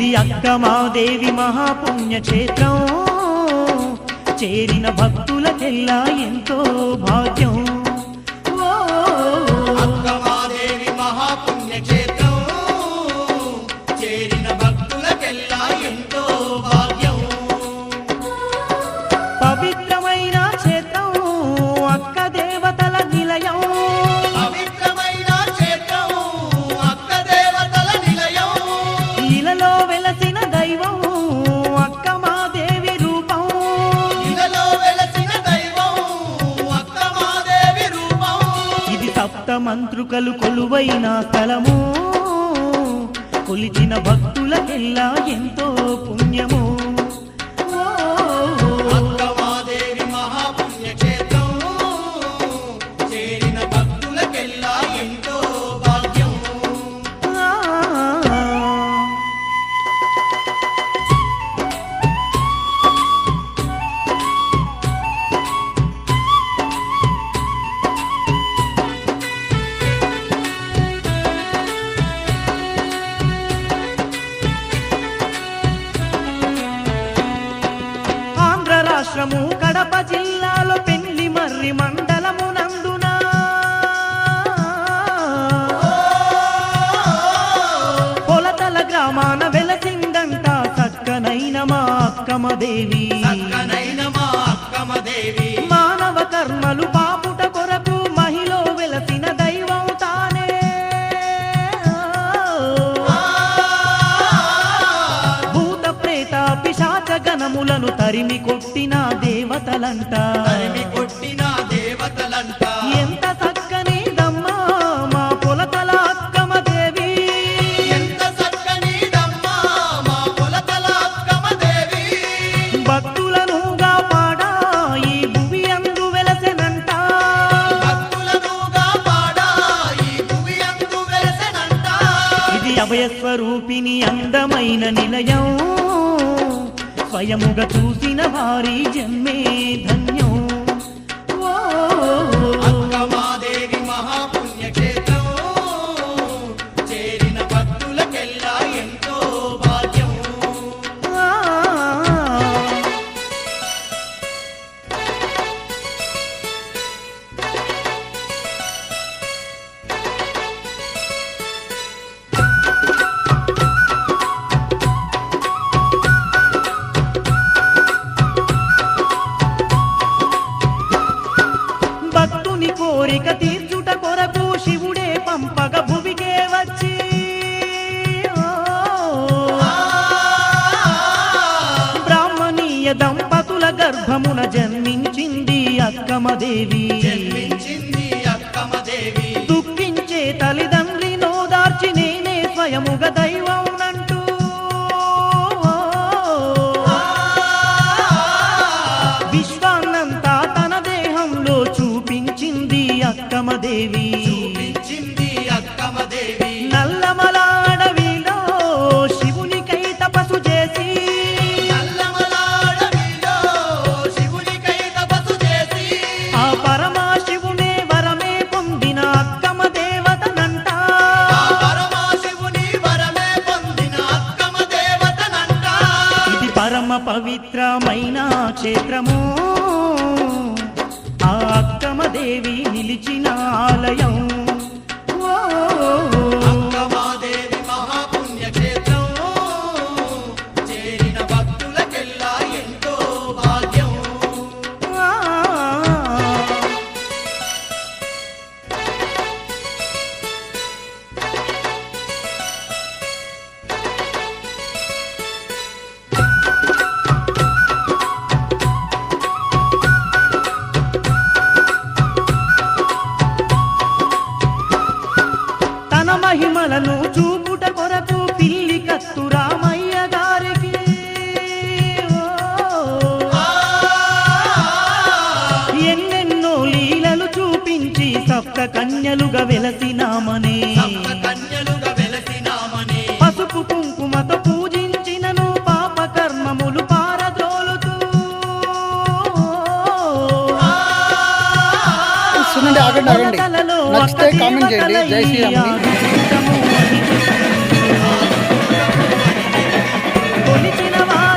ఇది అక్కమాదేవి మహాపుణ్యక్షేత్రం, చేరిన భక్తులకెల్లా ఎంతో భాగ్యం. అక్కమాదేవి మహాపుణ్యక్షేత్రం, చేరిన భక్తులకెల్లా ఎంతో భాగ్యం. పవిత్రమైన క్షేత్రం అక్క దేవతల నిలయం, పవిత్రమైన క్షేత్రం అక్క దేవతల నిలయం. ఇలలో వెలసిన దైవం అక్కమాదేవి రూపం, ఇలలో వెలసిన దైవం అక్కమాదేవి రూపం. ఇది సప్త మంత్రుకలు కొలువైన స్థలము, కొలిచిన భక్తులకెల్లా ఎంతో పుణ్యము. అక్కమాదేవి మహాపుణ్యక్షేత్రం, చేరిన భక్తులకెల్లా ఎంతో భాగ్యం. ఆంధ్ర రాష్ట్రము కడప జిల్లాలో పెళ్లి మర్రి మండలము నందున పొలతల గ్రామాన వెలసిందంట చక్కనైన మా అక్కమదేవి. చక్కనైన మా అక్కమదేవి, మానవ కర్మలు పాపుట కొరకు మహిళ వెలసిన దైవం తానే. భూత ప్రేత పిశాచ గణములను తరిమి కొట్టిన దేవతలంట, తరిమి కొట్టిన దేవతలంట. ఎంత చక్కని దమ్మా మా పొలతల అక్కమదేవి. ఎంత చక్కనిదమ్మా మా పొలతల అక్కమదేవి. భక్తులను కాపాడా ఈ భువి అందు వెలసెనంట, భక్తులను కాపాడా ఈ భువి అందు వెలసెనంట. ఇది అభయస్వరూపిణి అందమైన నిలయం, స్వయముగా చూసిన వారి జన్మే ధన్యం. ఓ అక్కమాదేవి మహాపుణ్యక్షేత్రం, చేరిన భక్తులకెల్లా ఎంతో భాగ్యం. ఆ. భక్తుని కోరిక తీర్చుట కొరకు శివుడే పంపగ భువికే వచ్చి, బ్రాహ్మణీయ దంపతుల గర్భమున జన్మించింది అక్కమదేవి. జన్మించింది అక్కమదేవి, దుఃఖించే తల్లిదండ్రి నోదార్చి నేనే స్వయముగ దైవం నంటూ విశ్వాన్నంతా తన దేహంలో చూపించింది అక్కమదేవి. చూపించింది అక్కమదేవి. నల్లమల అడవిలో శివునికై తపస్సు చేసి, నల్లమల అడవిలో శివునికై తపస్సు చేసి, ఆ పరమశివునే వరమే పొందిన అక్కమ దేవతనంట. ఆ పరమశివుని వరమే పొందిన అక్కమదేవతనంట. ఇది పరమ పవిత్రమైన క్షేత్రము, ఆ అక్కమదేవి నిలిచిన ఆలయం. ఓ అక్కమాదేవి మహాపుణ్యక్షేత్రం, చేరిన భక్తులకెల్లా ఎంతో భాగ్యం. ఆ. తన మహిమలను చూపుట కొరకు పిల్లి కత్తు రామయ్య గారికి ఎన్నెన్నో లీలలు చూపించి సప్త కన్యలుగా వెలసినామనే. సప్త కన్యలుగా వెలసినామని, పసుపు కుంకుమతో పూజించినను పాప కర్మములు పారద్రోలుతూ ఆగండి నచ్చితే కామెంట్ చేయండి. జై శ్రీరామ్.